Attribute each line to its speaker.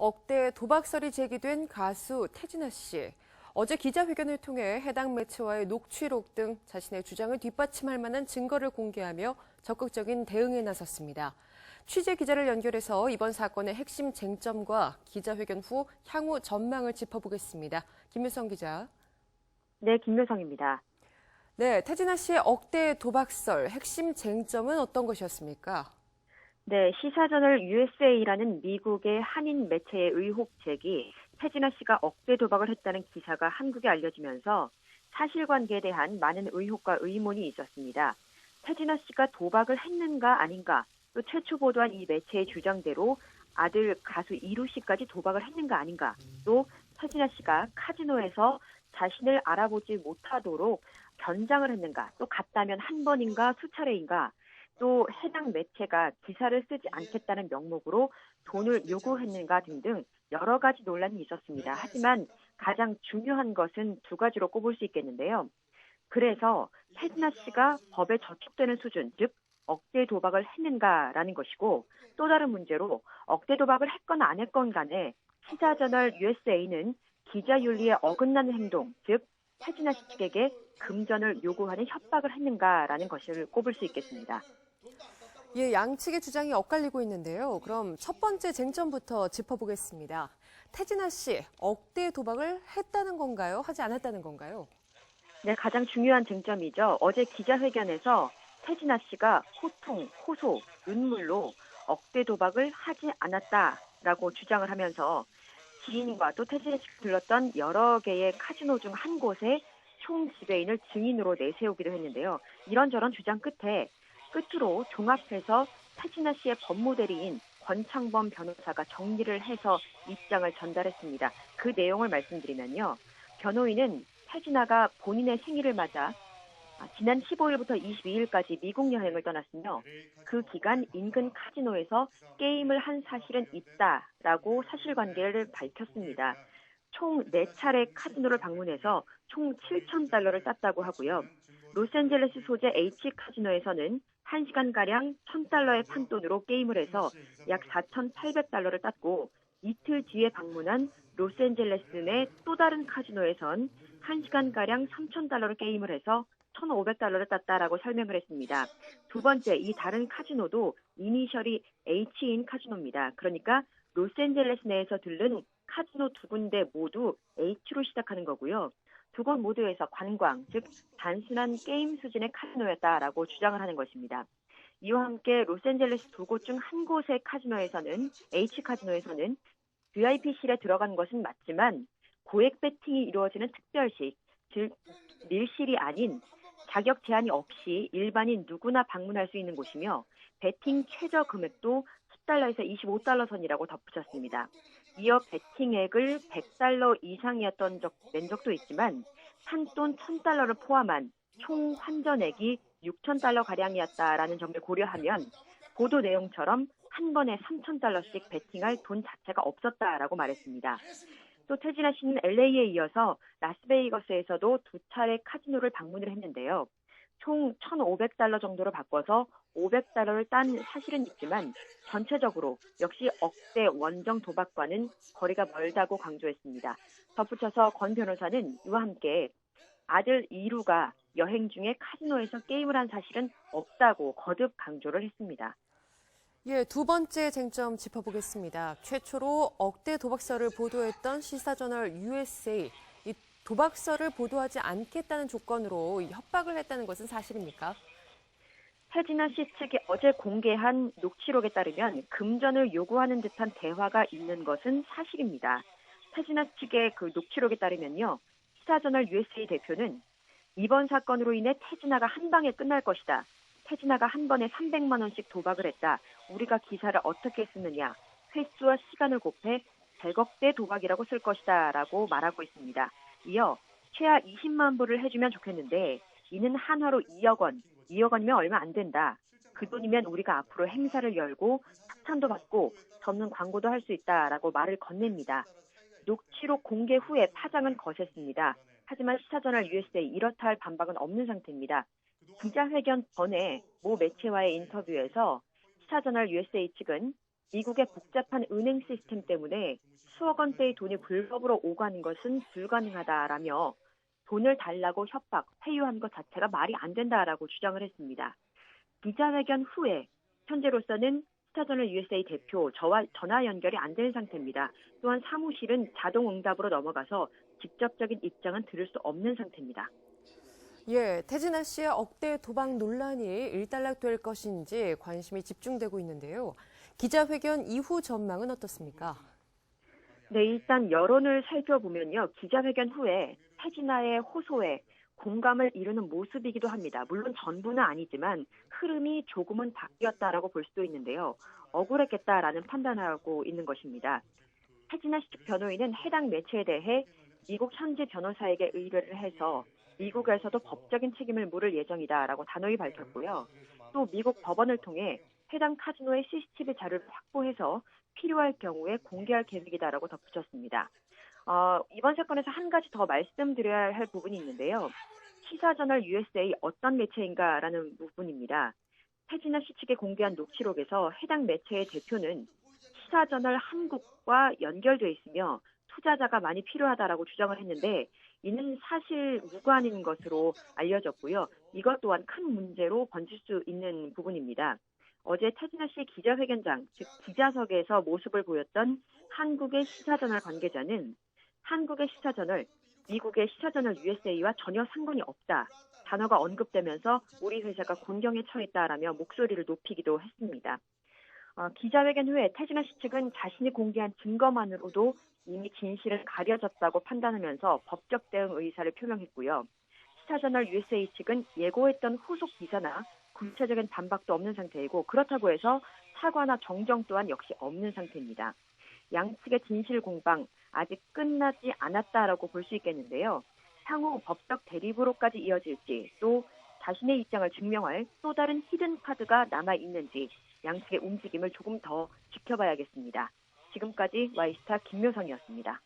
Speaker 1: 억대 도박설이 제기된 가수 태진아 씨. 어제 기자회견을 통해 해당 매체와의 녹취록 등 자신의 주장을 뒷받침할 만한 증거를 공개하며 적극적인 대응에 나섰습니다. 취재 기자를 연결해서 이번 사건의 핵심 쟁점과 기자회견 후 향후 전망을 짚어보겠습니다. 김유성 기자.
Speaker 2: 네, 김효성입니다.
Speaker 1: 네, 태진아 씨의 억대 도박설 핵심 쟁점은 어떤 것이었습니까?
Speaker 2: 네, 시사저널 USA라는 미국의 한인 매체의 의혹 제기, 태진아 씨가 억대 도박을 했다는 기사가 한국에 알려지면서 사실관계에 대한 많은 의혹과 의문이 있었습니다. 태진아 씨가 도박을 했는가 아닌가, 또 최초 보도한 이 매체의 주장대로 아들 가수 이루 씨까지 도박을 했는가 아닌가, 또 태진아 씨가 카지노에서 자신을 알아보지 못하도록 변장을 했는가, 또 갔다면 한 번인가 수차례인가, 또 해당 매체가 기사를 쓰지 않겠다는 명목으로 돈을 요구했는가 등등 여러 가지 논란이 있었습니다. 하지만 가장 중요한 것은 두 가지로 꼽을 수 있겠는데요. 그래서 태진아 씨가 법에 저촉되는 수준, 즉 억대 도박을 했는가라는 것이고, 또 다른 문제로 억대 도박을 했건 안 했건 간에 시사저널 USA는 기자윤리에 어긋나는 행동, 즉 태진아 씨 측에게 금전을 요구하는 협박을 했는가라는 것을 꼽을 수 있겠습니다.
Speaker 1: 예, 양측의 주장이 엇갈리고 있는데요. 그럼 첫 번째 쟁점부터 짚어보겠습니다. 태진아 씨, 억대 도박을 했다는 건가요? 하지 않았다는 건가요?
Speaker 2: 네, 가장 중요한 쟁점이죠. 어제 기자회견에서 태진아 씨가 호통, 호소, 눈물로 억대 도박을 하지 않았다라고 주장을 하면서 지인과 또 태진아 씨가 들렀던 여러 개의 카지노 중 한 곳에 총 지배인을 증인으로 내세우기도 했는데요. 이런저런 주장 끝으로 종합해서 태진아 씨의 법무대리인 권창범 변호사가 정리를 해서 입장을 전달했습니다. 그 내용을 말씀드리면요. 변호인은 태진아가 본인의 생일을 맞아 지난 15일부터 22일까지 미국 여행을 떠났으며 그 기간 인근 카지노에서 게임을 한 사실은 있다라고 사실관계를 밝혔습니다. 총 4차례 카지노를 방문해서 총 7,000달러를 땄다고 하고요. 로스앤젤레스 소재 H카지노에서는 1시간가량 1,000달러의 판돈으로 게임을 해서 약 4,800달러를 땄고, 이틀 뒤에 방문한 로스앤젤레스 내 또 다른 카지노에선 1시간가량 3,000달러를 게임을 해서 1,500달러를 땄다라고 설명을 했습니다. 두 번째, 이 다른 카지노도 이니셜이 H인 카지노입니다. 그러니까 로스앤젤레스 내에서 들른 카지노 두 군데 모두 H로 시작하는 거고요. 두 곳 모두에서 관광, 즉 단순한 게임 수준의 카지노였다라고 주장을 하는 것입니다. 이와 함께 로스앤젤레스 두 곳 중 한 곳의 카지노에서는, H카지노에서는 VIP실에 들어간 것은 맞지만 고액 베팅이 이루어지는 특별식, 즉 밀실이 아닌 자격 제한이 없이 일반인 누구나 방문할 수 있는 곳이며, 베팅 최저 금액도 10달러에서 25달러 선이라고 덧붙였습니다. 이어 베팅액을 100달러 이상이었던 낸 적도 있지만 판돈 1,000달러를 포함한 총 환전액이 6,000달러가량이었다라는 점을 고려하면 보도 내용처럼 한 번에 3,000달러씩 베팅할 돈 자체가 없었다라고 말했습니다. 또 태진아 씨는 LA에 이어서 라스베이거스에서도 2차례 카지노를 방문을 했는데요. 총 1,500달러 정도로 바꿔서 500달러를 딴 사실은 있지만 전체적으로 역시 억대 원정 도박과는 거리가 멀다고 강조했습니다. 덧붙여서 권 변호사는 이와 함께 아들 이루가 여행 중에 카지노에서 게임을 한 사실은 없다고 거듭 강조를 했습니다.
Speaker 1: 예, 두 번째 쟁점 짚어보겠습니다. 최초로 억대 도박설을 보도했던 시사저널 USA. 이 도박설을 보도하지 않겠다는 조건으로 협박을 했다는 것은 사실입니까?
Speaker 2: 태진아 씨 측이 어제 공개한 녹취록에 따르면 금전을 요구하는 듯한 대화가 있는 것은 사실입니다. 태진아 측의 그 녹취록에 따르면요. 시사저널 USA 대표는 이번 사건으로 인해 태진아가 한 방에 끝날 것이다. 태진아가 한 번에 300만 원씩 도박을 했다. 우리가 기사를 어떻게 쓰느냐. 횟수와 시간을 곱해 100억대 도박이라고 쓸 것이다 라고 말하고 있습니다. 이어 최하 20만 불을 해주면 좋겠는데 이는 한화로 2억 원, 2억 원이면 얼마 안 된다. 그 돈이면 우리가 앞으로 행사를 열고 협찬도 받고 접는 광고도 할 수 있다라고 말을 건넵니다. 녹취록 공개 후에 파장은 거셌습니다. 하지만 시사저널 USA 이렇다 할 반박은 없는 상태입니다. 기자회견 전에 모 매체와의 인터뷰에서 시사저널 USA 측은 미국의 복잡한 은행 시스템 때문에 수억 원대의 돈이 불법으로 오가는 것은 불가능하다라며 돈을 달라고 협박, 회유한 것 자체가 말이 안 된다라고 주장을 했습니다. 기자회견 후에 현재로서는 스타저널 USA 대표 저와 전화 연결이 안 된 상태입니다. 또한 사무실은 자동 응답으로 넘어가서 직접적인 입장은 들을 수 없는 상태입니다.
Speaker 1: 예, 태진아 씨의 억대 도박 논란이 일단락될 것인지 관심이 집중되고 있는데요. 기자회견 이후 전망은 어떻습니까?
Speaker 2: 네, 일단 여론을 살펴보면요. 기자회견 후에 태진아의 호소에 공감을 이루는 모습이기도 합니다. 물론 전부는 아니지만 흐름이 조금은 바뀌었다라고 볼 수도 있는데요. 억울했겠다라는 판단하고 있는 것입니다. 태진아 씨 측 변호인은 해당 매체에 대해 미국 현지 변호사에게 의뢰를 해서 미국에서도 법적인 책임을 물을 예정이다라고 단호히 밝혔고요. 또 미국 법원을 통해 해당 카지노의 CCTV 자료를 확보해서 필요할 경우에 공개할 계획이다라고 덧붙였습니다. 이번 사건에서 한 가지 더 말씀드려야 할 부분이 있는데요. 시사저널 USA 어떤 매체인가라는 부분입니다. 태진아 씨 측에 공개한 녹취록에서 해당 매체의 대표는 시사저널 한국과 연결돼 있으며 투자자가 많이 필요하다라고 주장을 했는데 이는 사실 무관인 것으로 알려졌고요. 이것 또한 큰 문제로 번질 수 있는 부분입니다. 어제 태진아 씨 기자회견장, 즉 기자석에서 모습을 보였던 한국의 시사저널 관계자는 한국의 시사저널, 미국의 시사저널 USA와 전혀 상관이 없다. 단어가 언급되면서 우리 회사가 곤경에 처했다라며 목소리를 높이기도 했습니다. 기자회견 후에 태진아 씨 측은 자신이 공개한 증거만으로도 이미 진실을 가려졌다고 판단하면서 법적 대응 의사를 표명했고요. 시사저널 USA 측은 예고했던 후속 기사나 구체적인 반박도 없는 상태이고 그렇다고 해서 사과나 정정 또한 역시 없는 상태입니다. 양측의 진실 공방 아직 끝나지 않았다라고 볼 수 있겠는데요. 향후 법적 대립으로까지 이어질지 또 자신의 입장을 증명할 또 다른 히든 카드가 남아있는지 양측의 움직임을 조금 더 지켜봐야겠습니다. 지금까지 와이스타 김묘성이었습니다.